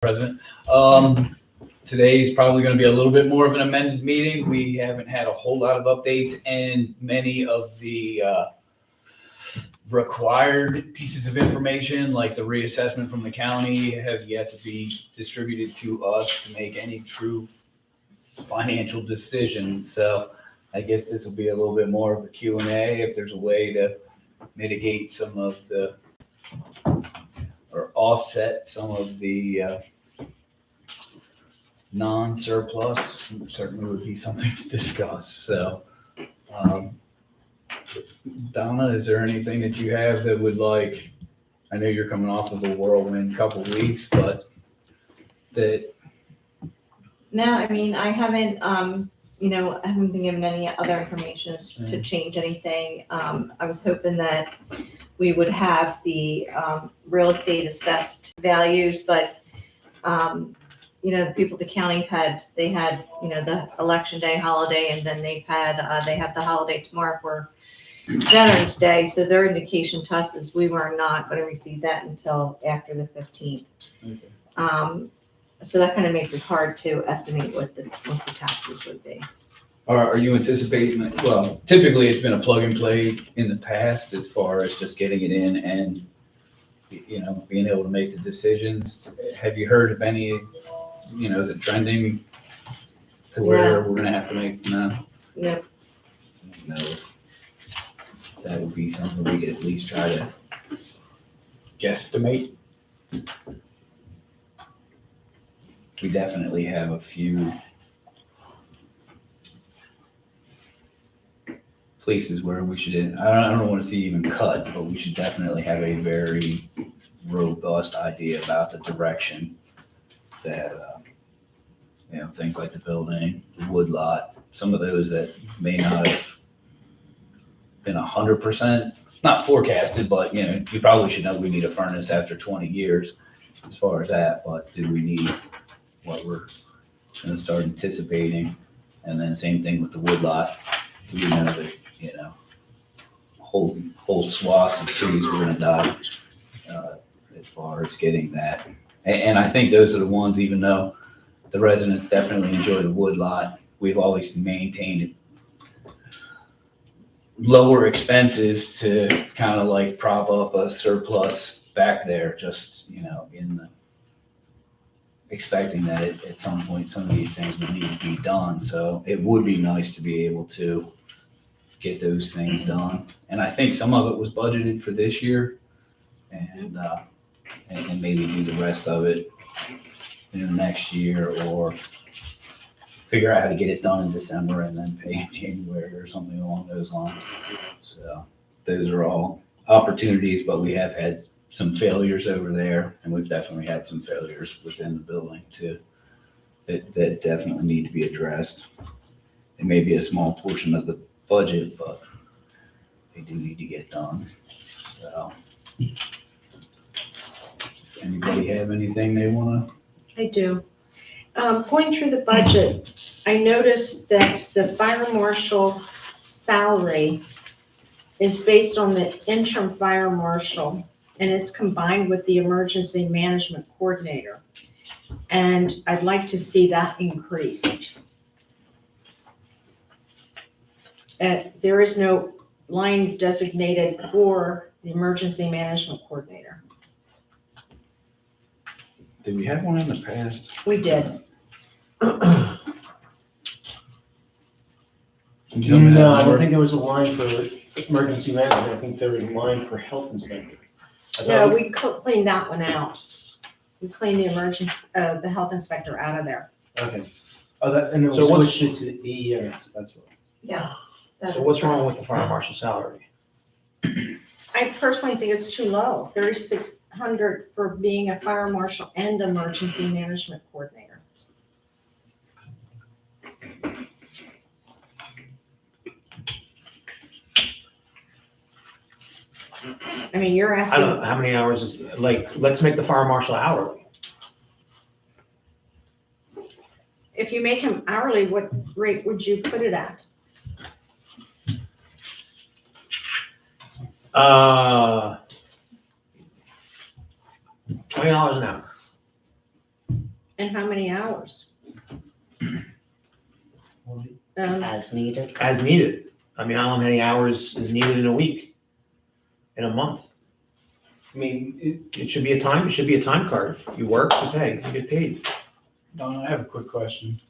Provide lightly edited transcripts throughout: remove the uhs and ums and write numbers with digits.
President. Today's probably going to be a little bit more of an amended meeting. We haven't had a whole lot of updates, and many of the required pieces of information, like the reassessment from the county, have yet to be distributed to us to make any true financial decisions. So I guess this will be a little bit more of a Q&A if there's a way to mitigate some of the, or offset some of the non-surplus, certainly would be something to discuss. So, Donna, is there anything that you have that would like, I know you're coming off of a whirlwind couple weeks, but that. No, I mean, I haven't, I haven't been given any other information to change anything. I was hoping that we would have the real estate assessed values, but the people at the county had the election day holiday, and then they have the holiday tomorrow for Veterans Day. So their indication to us is we were not going to receive that until after the 15th. Okay. So that kind of makes it hard to estimate what the taxes would be. Are you anticipating, well, typically it's been a plug and play in the past as far as just getting it in and, being able to make the decisions. Have you heard of any, is it trending to where we're gonna have to make, no? No. No. That would be something we could at least try to guesstimate. We definitely have a few places where we should, I don't want to see even cut, but we should definitely have a very robust idea about the direction that, things like the building, the wood lot, some of those that may not have been 100%, not forecasted, but, you probably should know we need a furnace after 20 years as far as that, but do we need what we're going to start anticipating? And then same thing with the wood lot. Do we know that, whole swaths of trees we're going to die as far as getting that? And I think those are the ones, even though the residents definitely enjoy the wood lot, we've always maintained lower expenses to kind of like prop up a surplus back there, just, in the expecting that at some point some of these things would need to be done. So it would be nice to be able to get those things done. And I think some of it was budgeted for this year, and maybe do the rest of it next year, or figure out how to get it done in December and then pay in January or something along those lines. So those are all opportunities, but we have had some failures over there, and we've definitely had some failures within the building too that definitely need to be addressed. It may be a small portion of the budget, but they do need to get done. So, anybody have anything they want to? I do. Going through the budget, I noticed that the fire marshal salary is based on the interim fire marshal, and it's combined with the emergency management coordinator. And I'd like to see that increased. There is no line designated for the emergency management coordinator. Did we have one in the past? We did. No, I don't think there was a line for emergency management. I think there was a line for health inspector. No, we cleaned that one out. We cleaned the the health inspector out of there. Okay. And then So we what's- switched it to the EMS, that's what. Yeah. So what's wrong with the fire marshal salary? I personally think it's too low, 3,600 for being a fire marshal and emergency management coordinator. I mean, you're I asking. don't know, how many hours is, let's make the fire marshal hourly. If you make him hourly, what rate would you put it at? $20 an hour. And how many hours? As needed. As needed. I mean, how many hours is needed in a week? In a month? I mean, It should be a time card. You work, you pay, you get paid. Don, I have a quick question.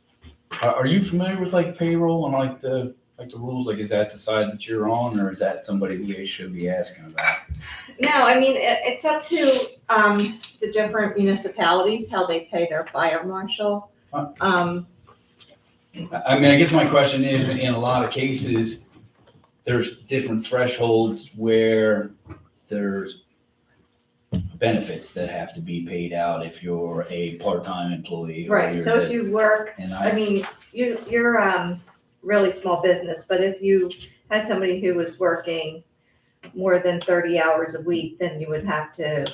Are you familiar with like payroll and like the rules? Like, is that the side that you're on, or is that somebody we should be asking about? No, I mean, it's up to, the different municipalities, how they pay their fire marshal. I mean, I guess my question is, in a lot of cases, there's different thresholds where there's benefits that have to be paid out if you're a part-time employee. or Right, you're so if this. you work, And I mean, you're really small business, but if you had somebody who was working more than 30 hours a week, then you would have to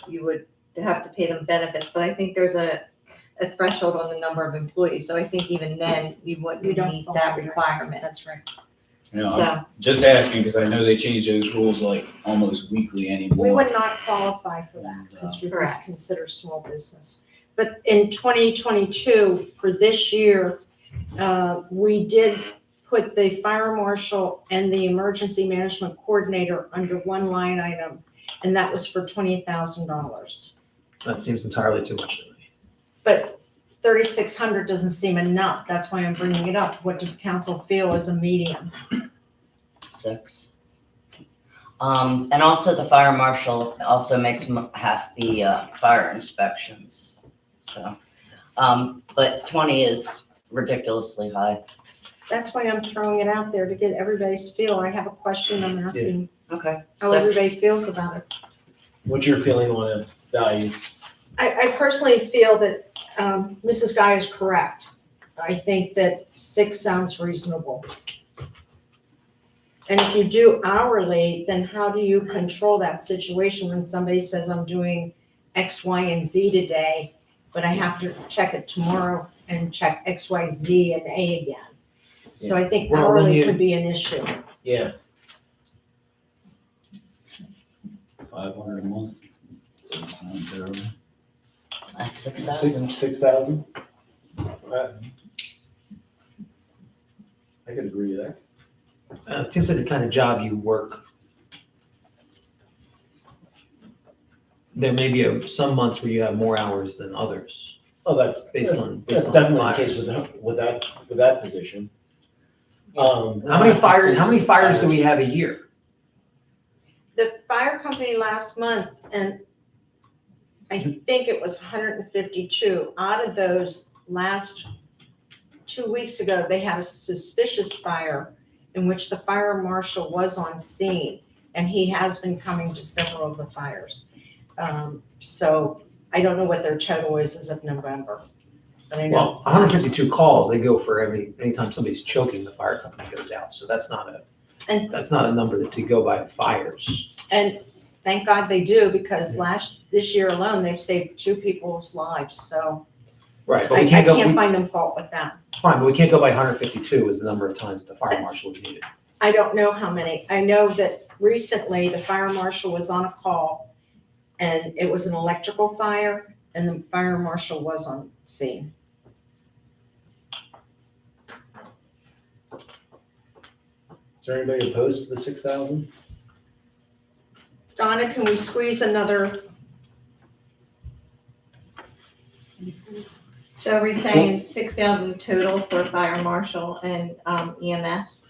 pay them benefits. But I think there's a threshold on the number of employees, so I think even then you You wouldn't don't meet fall that under. requirement. That's right. You know, So, I'm just asking because I know they change those rules like almost weekly anymore. We would not qualify for that because we was Correct. considered small business. But in 2022, for this year, we did put the fire marshal and the emergency management coordinator under one line item, and that was for $20,000. That seems entirely too much to me. But 3,600 doesn't seem enough. That's why I'm bringing it up. What does council feel is a medium? 6. And also the fire marshal also makes half the fire inspections. So, but 20 is ridiculously high. That's why I'm throwing it out there to get everybody's feel. I have a question I'm asking Okay. how 6. everybody feels about it. what's your feeling on a value? I personally feel that Mrs. Guy is correct. I think that 6 sounds reasonable. And if you do hourly, then how do you control that situation when somebody says, I'm doing X, Y, and Z today, but I have to check it tomorrow and check X, Y, Z, and A again? So I think Well, then hourly you- could be an issue. Yeah, 500 a month. Doesn't sound terrible. At 6,000. 6,000? I could agree with that. It seems like the kind of job you work. There may be some months where you have more hours than others, Oh, that's based on. that's definitely the case with that position. How many fires do we have a year? The fire company last month, and I think it was 152. Out of those, last 2 weeks ago, they had a suspicious fire in which the fire marshal was on scene, and he has been coming to several of the fires. So I don't know what their total is as of November. But I know. Well, 152 calls, they go for anytime somebody's choking, the fire company goes out. So that's not And- a number to go by fires. And thank God they do, because this year alone, they've saved 2 people's lives, so Right, but I we can't go, can't find them fault with that. fine, but we can't go by 152 as the number of times the fire marshal is needed. I don't know how many. I know that recently the fire marshal was on a call and it was an electrical fire and the fire marshal was on scene. Is there anybody opposed to the 6,000? Donna, can we squeeze another? so are we saying 6,000 total for fire marshal and EMS?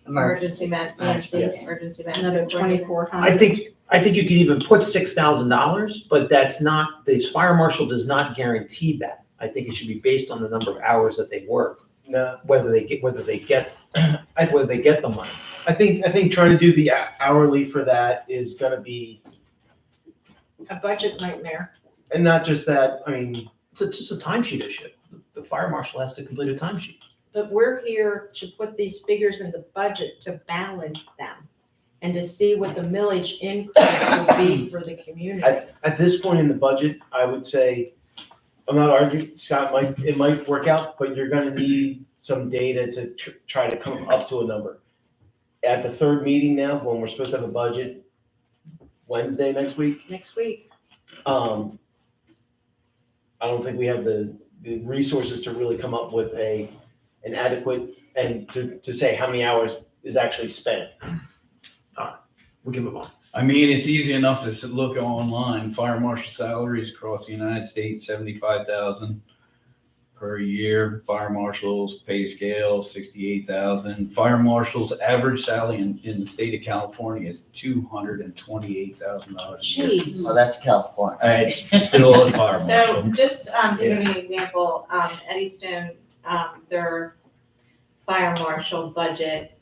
Emergency Yes. emergency management. Another coordinator? 2,400. I think you could even put $6,000, but that's not, the fire marshal does not guarantee that. I think it should be based on the number of hours that they work, No, whether they get the money. I think trying to do the hourly for that is gonna be, A budget nightmare. and not just that, I mean, It's just a timesheet issue. The fire marshal has to complete a timesheet. But we're here to put these figures in the budget to balance them and to see what the millage increase will be for the community. at this point in the budget, I would say, I'm not arguing, Scott, it might work out, but you're gonna need some data to try to come up to a number. At the third meeting now, when we're supposed to have a budget, Wednesday next week, Next week, I don't think we have the the resources to really come up with an adequate, and to say how many hours is actually spent. We can move on. I mean, it's easy enough to look online, fire marshal salaries across the United States, 75,000 per year. Fire marshals pay scale, 68,000. Fire marshals average salary in the state of California is $228,000 a year. Jeez. Well, that's California. It's still a fire So marshal. just, to give you an example, Eddystone, their fire marshal budget,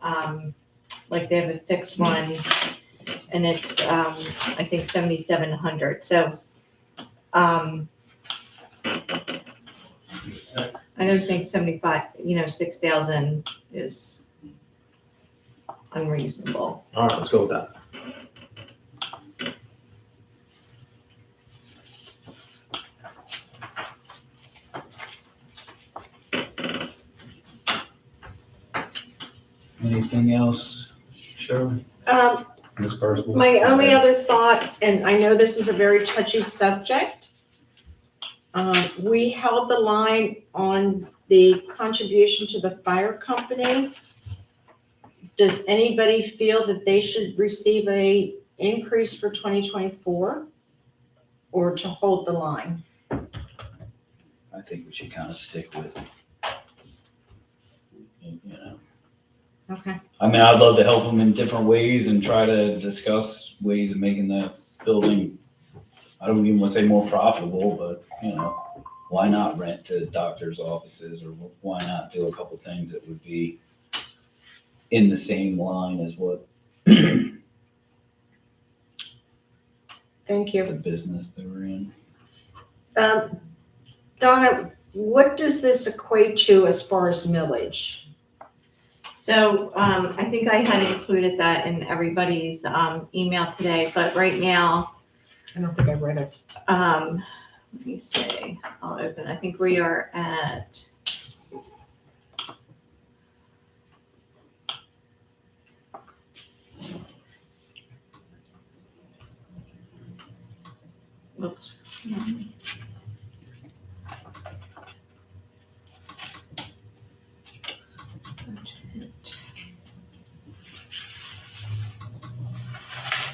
like they have a fixed one, and it's, I think 7,700, so, I don't think 6,000 is unreasonable. All right, let's go with that. Anything else, Shirley? Ms. Percival? My only other thought, and I know this is a very touchy subject, we held the line on the contribution to the fire company. Does anybody feel that they should receive a increase for 2024 or to hold the line? I think we should kind of stick with, Okay. I mean, I'd love to help them in different ways and try to discuss ways of making the building, I don't even want to say more profitable, but, why not rent to doctors' offices, or why not do a couple things that would be in the same line as what Thank the you. business that we're in. Donna, what does this equate to as far as millage? So, I think I had included that in everybody's, email today, but right now, I don't think I read it. let me see, I'll open, I think we are at. Whoops.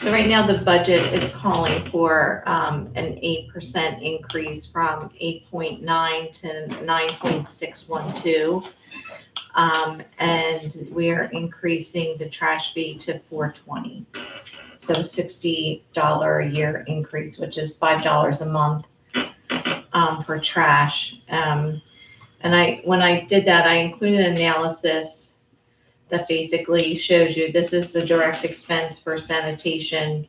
So right now, the budget is calling for an 8% increase from 8.9 to 9.612. And we're increasing the trash fee to $420. So $60 a year increase, which is $5 a month for trash. And when I did that, I included an analysis that basically shows you this is the direct expense for sanitation,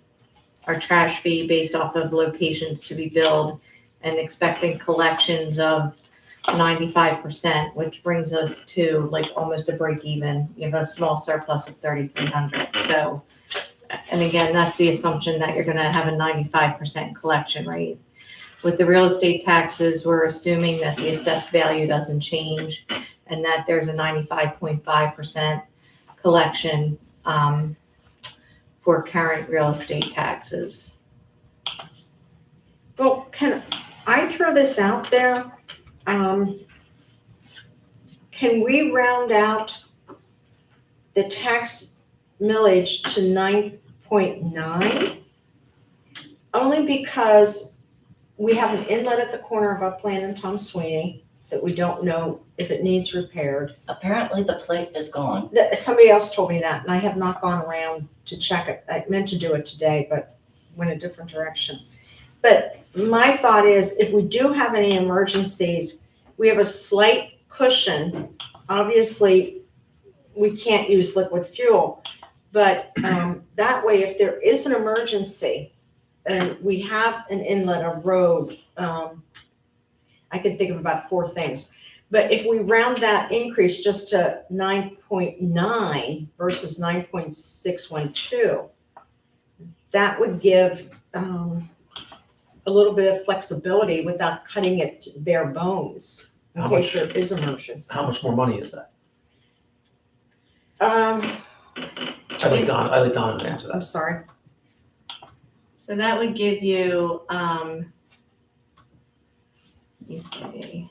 our trash fee based off of locations to be billed, and expecting collections of 95%, which brings us to like almost a break even. You have a small surplus of 3,300. So, and again, that's the assumption that you're going to have a 95% collection rate. With the real estate taxes, we're assuming that the assessed value doesn't change and that there's a 95.5% collection for current real estate taxes. Well, can I throw this out there? Can we round out the tax millage to 9.9? Only because we have an inlet at the corner of Upland and Tom Sweeney that we don't know if it needs repaired. Apparently the plate is gone. Somebody else told me that, and I have not gone around to check it. I meant to do it today, but went a different direction. But my thought is, if we do have any emergencies, we have a slight cushion. Obviously, we can't use liquid fuel, but that way, if there is an emergency and we have an inlet, a road, I can think of about 4 things. But if we round that increase just to 9.9 versus 9.612, that would give a little bit of flexibility without cutting it to bare bones in How case much- there is emergency. How much more money is that? Um, I'd like Donna to answer I'm that. sorry. So that would give you, let me see.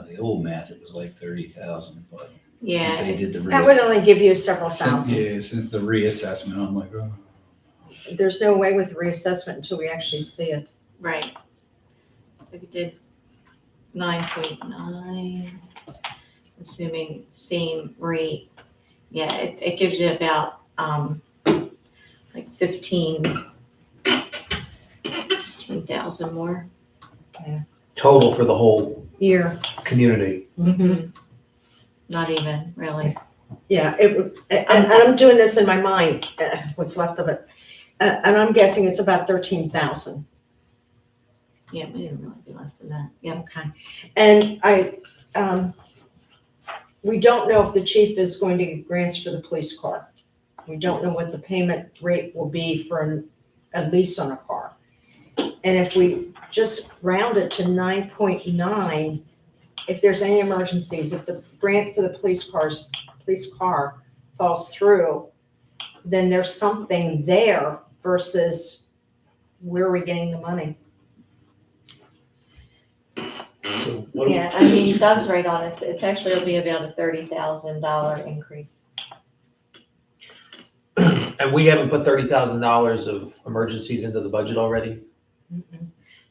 the old math, it was like 30,000, but since they Yeah, did the That would only give you several thousand. since the reassessment, I'm like, oh. There's no way with reassessment until we actually see it. right. If you did 9.9, assuming same rate, yeah, it gives you about, like 15,000 more. Total for the whole Year. community. Not even, really. Yeah, it would, and I'm doing this in my mind, what's left of it. And I'm guessing it's about 13,000. Yeah, it didn't really be less than that, yeah. Okay. And we don't know if the chief is going to get grants for the police car. We don't know what the payment rate will be for a lease on a car. And if we just round it to 9.9, if there's any emergencies, if the grant for the police car falls through, then there's something there versus where are we getting the money? So what, Yeah, I mean, Doug's right on it. It's actually, it'll be about a $30,000 increase. And we haven't put $30,000 of emergencies into the budget already?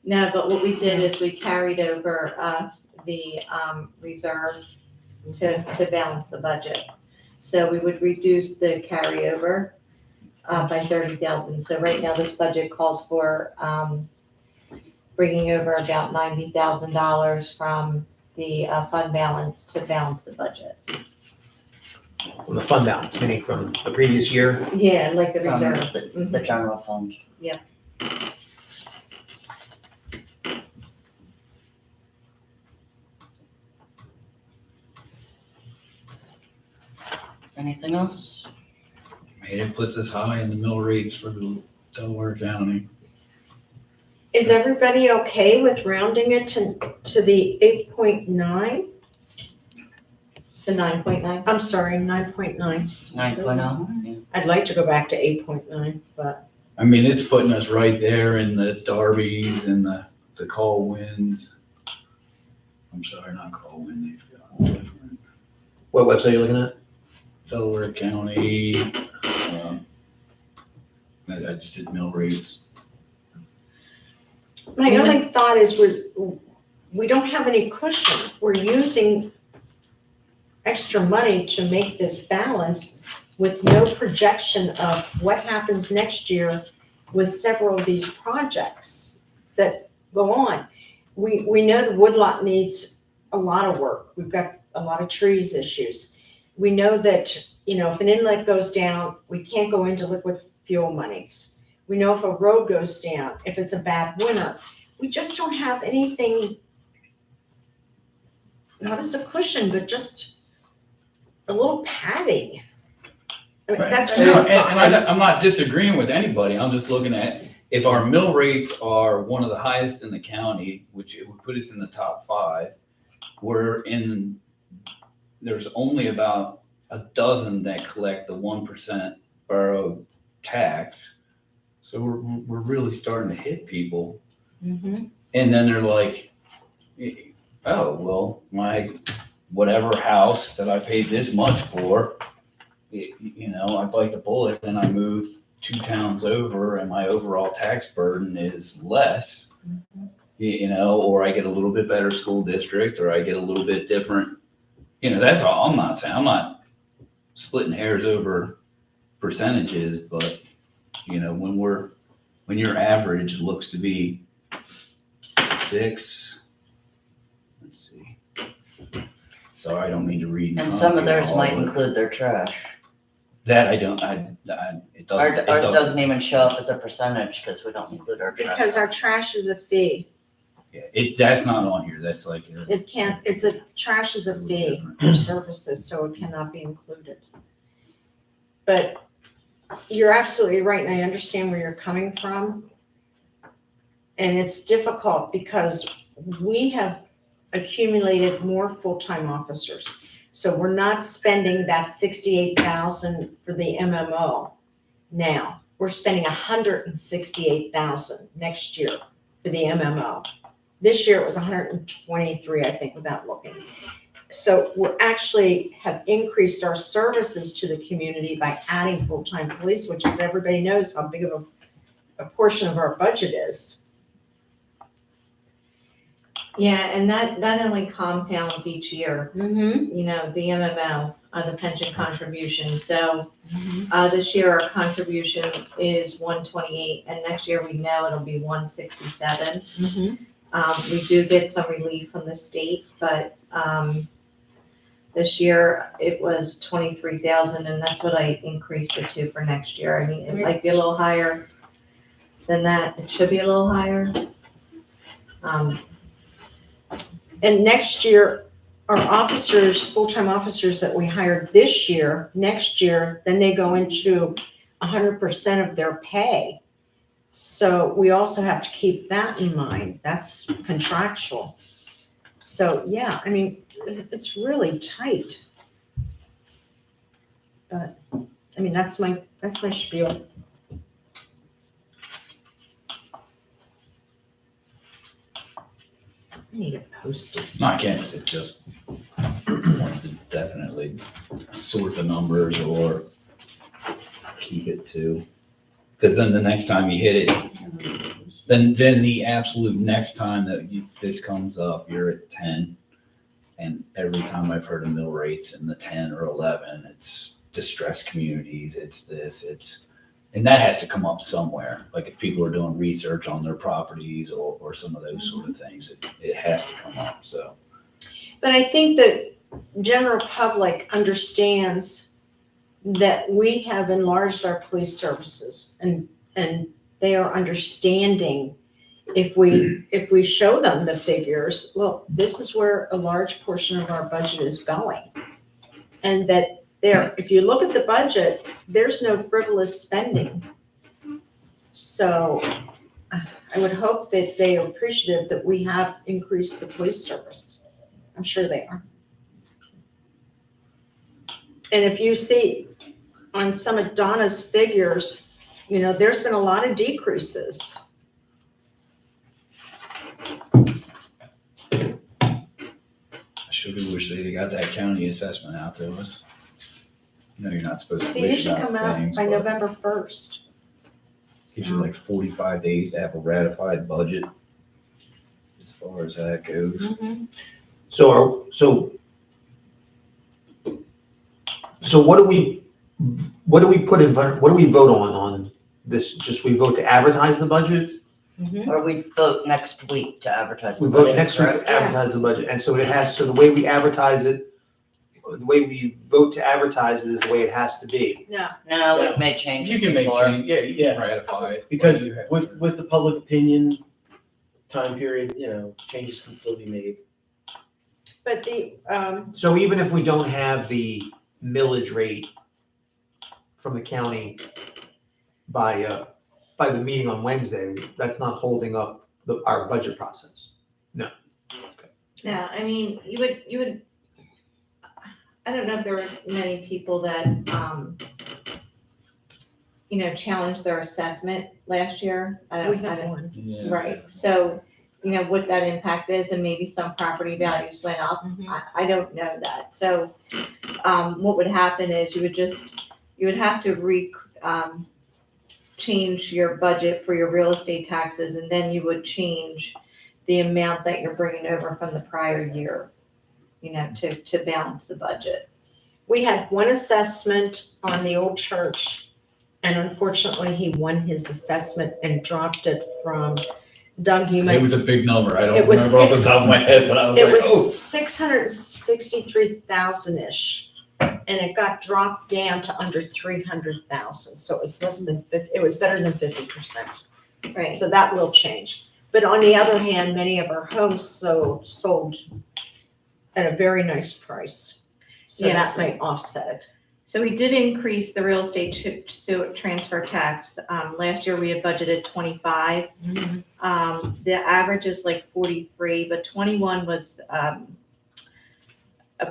No, but what we did is we carried over the reserve to balance the budget. So we would reduce the carryover by 30,000. So right now, this budget calls for bringing over about $90,000 from the fund balance to balance the budget. From the fund balance, meaning from the previous year? Yeah, like the From reserve. the general fund. Anything else? Man, it puts us high in the mill rates for the Delaware County. Is everybody okay with rounding it to the 8.9? To 9.9. I'm sorry, 9.9. 9.0? Yeah. I'd like to go back to 8.9, but I mean, it's putting us right there in the Darbies and the Colwyn's. I'm sorry, not Colwyn. What website are you looking at? Delaware County. I just did mill rates. my only thought is we don't have any cushion. We're using extra money to make this balance with no projection of what happens next year with several of these projects that go on. We know the woodlot needs a lot of work. We've got a lot of trees issues. We know that, if an inlet goes down, we can't go into liquid fuel monies. We know if a road goes down, if it's a bad winter, we just don't have anything, not as a cushion, but just a little padding. I mean, that's And, just. I'm not disagreeing with anybody. I'm just looking at if our mill rates are one of the highest in the county, which it would put us in the top 5. There's only about a dozen that collect the 1% borough tax. So we're really starting to hit people. Mhm. And then they're like, oh, well, my whatever house that I paid this much for, I bite the bullet and I move 2 towns over and my overall tax burden is less, or I get a little bit better school district or I get a little bit different. That's all I'm not saying. I'm not splitting hairs over percentages, but when your average looks to be 6, let's see. Sorry, I don't mean to read. And some of theirs might all, but include their trash. that I don't. It doesn't. Ours doesn't even show up as a percentage because we don't include our trash. Because our trash is a fee. Yeah, that's not on here. That's like. Trash is a fee for services, so it cannot be included. But you're absolutely right, and I understand where you're coming from. And it's difficult because we have accumulated more full-time officers. So we're not spending that 68,000 for the MMO now. We're spending 168,000 next year for the MMO. This year it was 123, I think, without looking. So we're actually have increased our services to the community by adding full-time police, which as everybody knows how big of a portion of our budget is. Yeah, and that only compounds each year, Mm-hmm. you know, the MMO, the pension contribution. So this year our contribution is 128, and next year we know it'll be 167. Mm-hmm. We do get some relief from the state, but this year it was 23,000, and that's what I increased it to for next year. I mean, it might be a little higher than that. It should be a little higher. And next year, our officers, full-time officers that we hired this year, next year, then they go into 100% of their pay. So we also have to keep that in mind. That's contractual. So, yeah, I mean, it's really tight. But, I mean, that's my spiel. I need it posted. Not against it, just wanted to definitely sort the numbers or keep it to, because then the next time you hit it, then the absolute next time that this comes up, you're at 10. And every time I've heard of mill rates in the 10 or 11, it's distressed communities, it's this, and that has to come up somewhere. Like if people are doing research on their properties or some of those sort of things, it has to come up, so. But I think the general public understands that we have enlarged our police services and they are understanding if we show them the figures, well, this is where a large portion of our budget is going. And that if you look at the budget, there's no frivolous spending. So I would hope that they are appreciative that we have increased the police service. I'm sure they are. And if you see on some of Donna's figures, you know, there's been a lot of decreases. I sure do wish they'd got that county assessment out to us. You know, you're not supposed to They wish usually about come out things, by but November 1st. it gives you like 45 days to have a ratified budget as far as that goes. So what do we put in, what do we vote on this? Just we vote to advertise the budget? Or we vote next week to advertise the We vote budget, next week correct? to advertise the budget, and so it has, so the way we advertise it, the way we vote to advertise it is the way it has to be. No, we've made changes You can make before. change, yeah, you Yeah. can ratify it. Because You have with, to. with the public opinion time period, you know, changes can still be made. But the, So even if we don't have the millage rate from the county by the meeting on Wednesday, that's not holding up our budget process. Yeah, I mean, you would, I don't know if there were many people that, challenged their assessment last year. I we don't- have one. Yeah. Right, so, what that impact is, and maybe some property values went up. I don't know that. So, what would happen is you would have to change your budget for your real estate taxes, and then you would change the amount that you're bringing over from the prior year, to balance the budget. We had one assessment on the old church, and unfortunately, he won his assessment and dropped it from Doug, you It might. was a big number. I don't It was remember off the top of my head, but I was It like, oh. was 663,000-ish, and it got dropped down to under 300,000. So it was less than 50, it was better than 50%. Right. So that will change. But on the other hand, many of our homes sold at a very nice price. So Yes. that might offset it. So we did increase the real estate transfer tax. Last year we had budgeted 25. The average is like 43, but 21 was a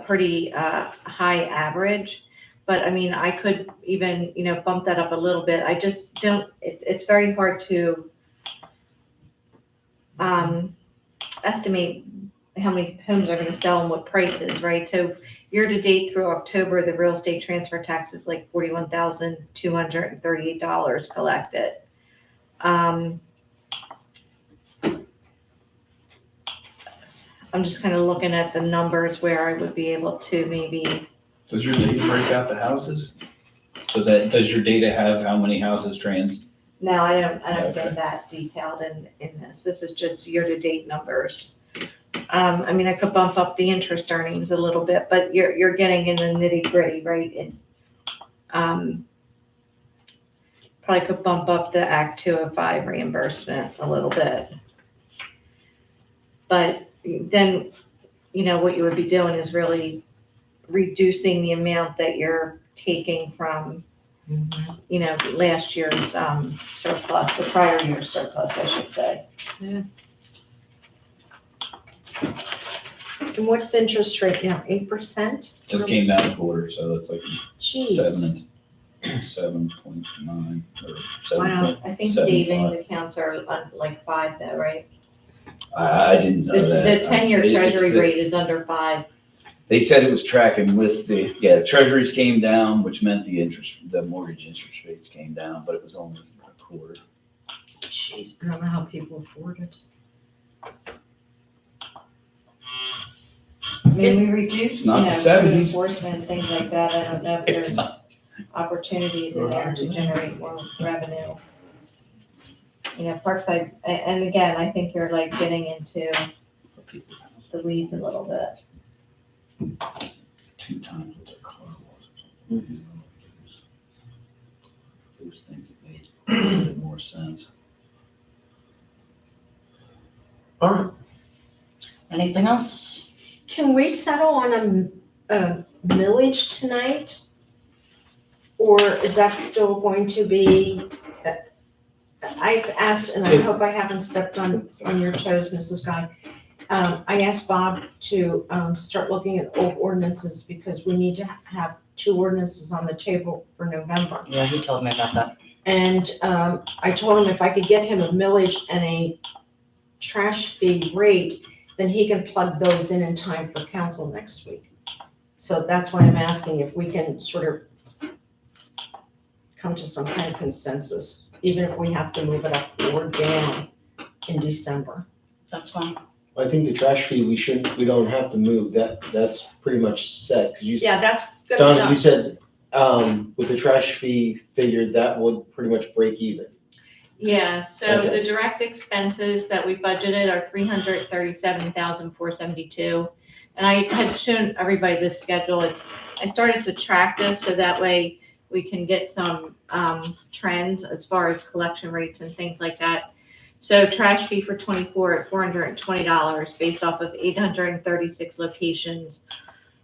pretty high average. But I mean, I could even, bump that up a little bit. I just don't, it's very hard to estimate how many homes are gonna sell and what prices, right? So year-to-date through October, the real estate transfer tax is like $41,238 collected. I'm just kind of looking at the numbers where I would be able to maybe, Does your data break out the houses? Does your data have how many houses no, I don't Okay. get that detailed in this. This is just year-to-date numbers. I mean, I could bump up the interest earnings a little bit, but you're getting in the nitty-gritty, right? Probably could bump up the Act 205 reimbursement a little bit. But then, what you would be doing is really reducing the amount that you're taking from, last year's surplus, the prior year's surplus, I should say. And what's the interest rate now, 8%? Just came down a quarter, so it's like Jeez. 7.9 or 7. Wow. I think 7.5. savings accounts are like 5 though, right? I didn't know The that. 10-year It's treasury the- rate is under 5. They said it was tracking with the treasuries came down, which meant the mortgage interest rates came down, but it was only a quarter. Jeez, I don't know how people afford it. I mean, we reduced, It's not the code 70s. enforcement, things like that. I don't know if It's there's not. opportunities in there to generate more revenue. Parkside, and again, I think you're like getting into the weeds a little bit. 2 times what their car was. Those things that made a little bit more sense. All right. Anything else? Can we settle on a millage tonight? Or is that still going to be, I've asked, and I hope I haven't stepped on your toes, Mrs. Guy. I asked Bob to start looking at old ordinances because we need to have 2 ordinances on the table for November. Yeah, he told me about that. And I told him if I could get him a millage and a trash fee rate, then he can plug those in time for council next week. So that's why I'm asking if we can sort of come to some kind of consensus, even if we have to move it up or down in December. That's fine. I think the trash fee, we don't have to move, that's pretty much set, because you, Yeah, that's good. Donna, you said, with the trash fee figure, that would pretty much break even. Yeah, so Okay. the direct expenses that we budgeted are $337,472. And I had shown everybody this schedule. I started to track this so that way we can get some trends as far as collection rates and things like that. So trash fee for 24 at $420 based off of 836 locations.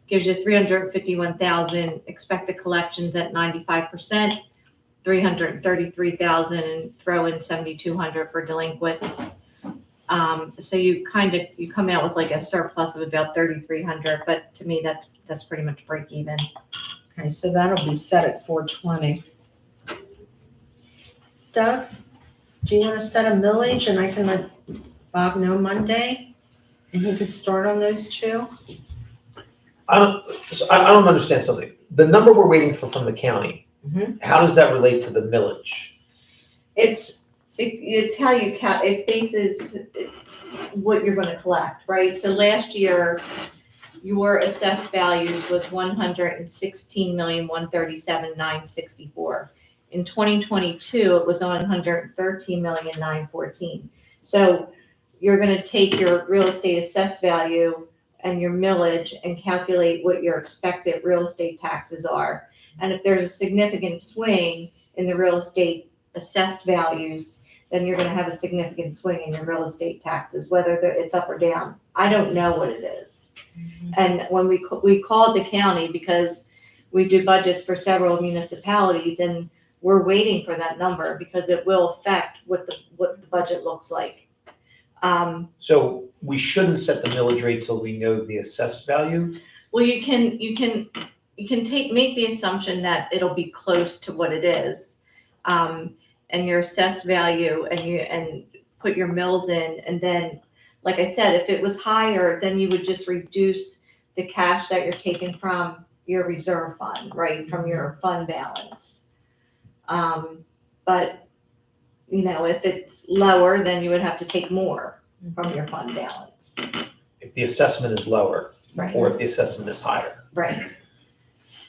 Gives you 351,000 expected collections at 95%. 333,000 and throw in 7,200 for delinquents. So you come out with like a surplus of about 3,300, but to me, that's pretty much break even. Okay, so that'll be set at 420. Doug, do you want to set a millage and I can let Bob know Monday? And he could start on those 2? I don't understand something. The number we're waiting for from the county, how does that relate to the millage? It's, It's how you count, it bases what you're gonna collect, right? So last year, your assessed values was 116,137,964. In 2022, it was 113,914. So you're gonna take your real estate assessed value and your millage and calculate what your expected real estate taxes are. And if there's a significant swing in the real estate assessed values, then you're gonna have a significant swing in your real estate taxes, whether it's up or down. I don't know what it is. And when we called the county because we do budgets for several municipalities and we're waiting for that number because it will affect what the budget looks like. So we shouldn't set the millage rate till we know the assessed value? Well, you can make the assumption that it'll be close to what it is. And your assessed value and put your mills in, and then like I said, if it was higher, then you would just reduce the cash that you're taking from your reserve fund, right, from your fund balance. But, you know, if it's lower, then you would have to take more from your fund balance. If the assessment is lower, Right. or if the assessment is higher. Right,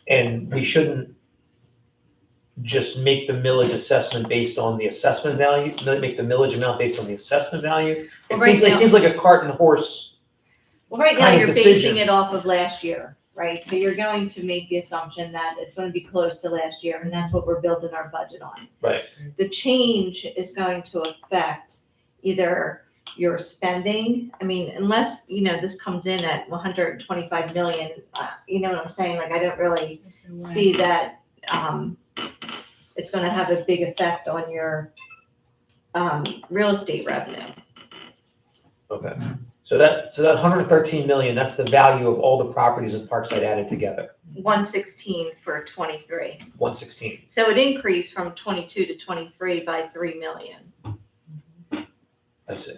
And we shouldn't just make the millage assessment based on the assessment value, make the millage amount based on the assessment value. Well, right It now- seems like a cart and horse. well, right now Kind of you're decision. basing it off of last year, right? So you're going to make the assumption that it's gonna be close to last year, and that's what we're building our budget on. Right. The change is going to affect either your spending, I mean, unless, you know, this comes in at 125 million, you know what I'm saying? Like, I don't really see that, it's gonna have a big effect on your, real estate revenue. Okay. So that 113 million, that's the value of all the properties in Parkside added together, 116 for 23. 116. So it increased from 22 to 23 by 3 million. I see.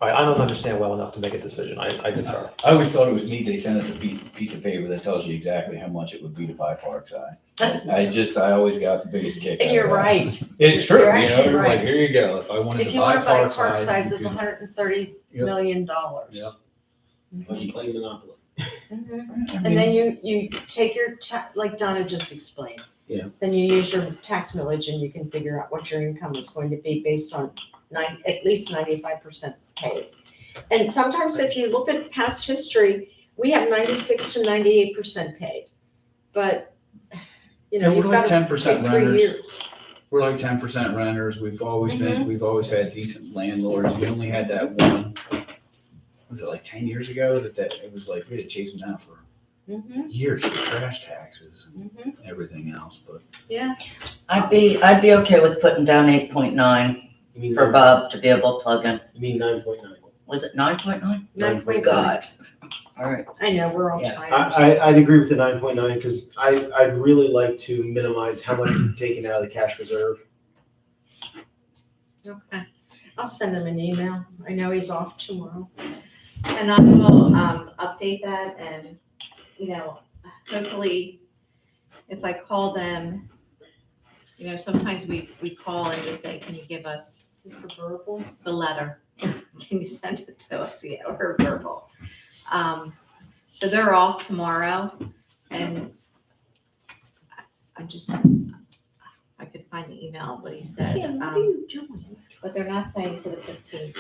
All right, I don't understand well enough to make a decision. I defer. I always thought it was neat they sent us a piece of paper that tells you exactly how much it would be to buy Parkside. I always got the biggest kick. out of You're that. right. It's true, You're you know, actually you're like, right. here you go, if I wanted If to you buy wanna buy Parkside. Parkside's, you it's could- $130 Yep. million. Yep. When you claim monopoly. Mhm. I And mean, then you take your like Donna just explained. Yeah. Then you use your tax millage and you can figure out what your income is going to be based on at least 95% paid. And sometimes if you look at past history, we have 96 to 98% paid. But, you know, Yeah, you've we're like got to 10% take 3 renters. years. We're like 10% renters, we've always Mm-hmm. been, we've always had decent landlords, we only had that one, was it like 10 years ago that it was like, we had to chase them down for Mhm, years for trash taxes and mhm. everything else, but. Yeah, I'd be okay with putting down 8.9 You mean for Bob to be able to plug in. You mean 9.9? Was it 9.9? 9.9. God. All right. I know, we're all Yeah. tired. I'd agree with the 9.9 because I'd really like to minimize how much we're taking out of the cash reserve. Okay, I'll send him an email. I know he's off tomorrow. And I will, update that and, you know, hopefully, if I call them, you know, sometimes we call and just say, can you give us Just a verbal. the letter? Can you send it to us, yeah, or verbal? So they're off tomorrow, and I'm just, I could find the email, what he said. Kim, what are you doing? But they're not saying to the 15th.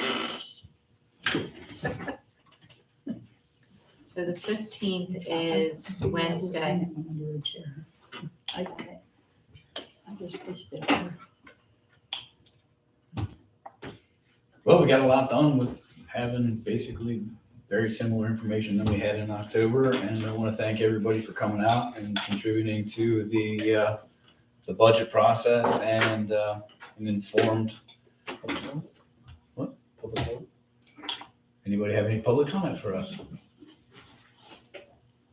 So the 15th is Wednesday. I just pushed it. Well, we got a lot done with having basically very similar information than we had in October, and I want to thank everybody for coming out and contributing to the budget process and an informed. What? Public vote? Anybody have any public comment for us?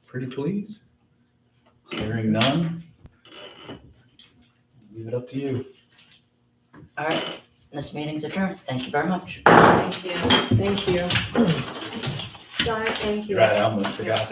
Pretty please? Hearing none? Leave it up to you. All right. This meeting's adjourned. Thank you very much. Thank you. Thank you. Donna, thank you. Right, I almost forgot that.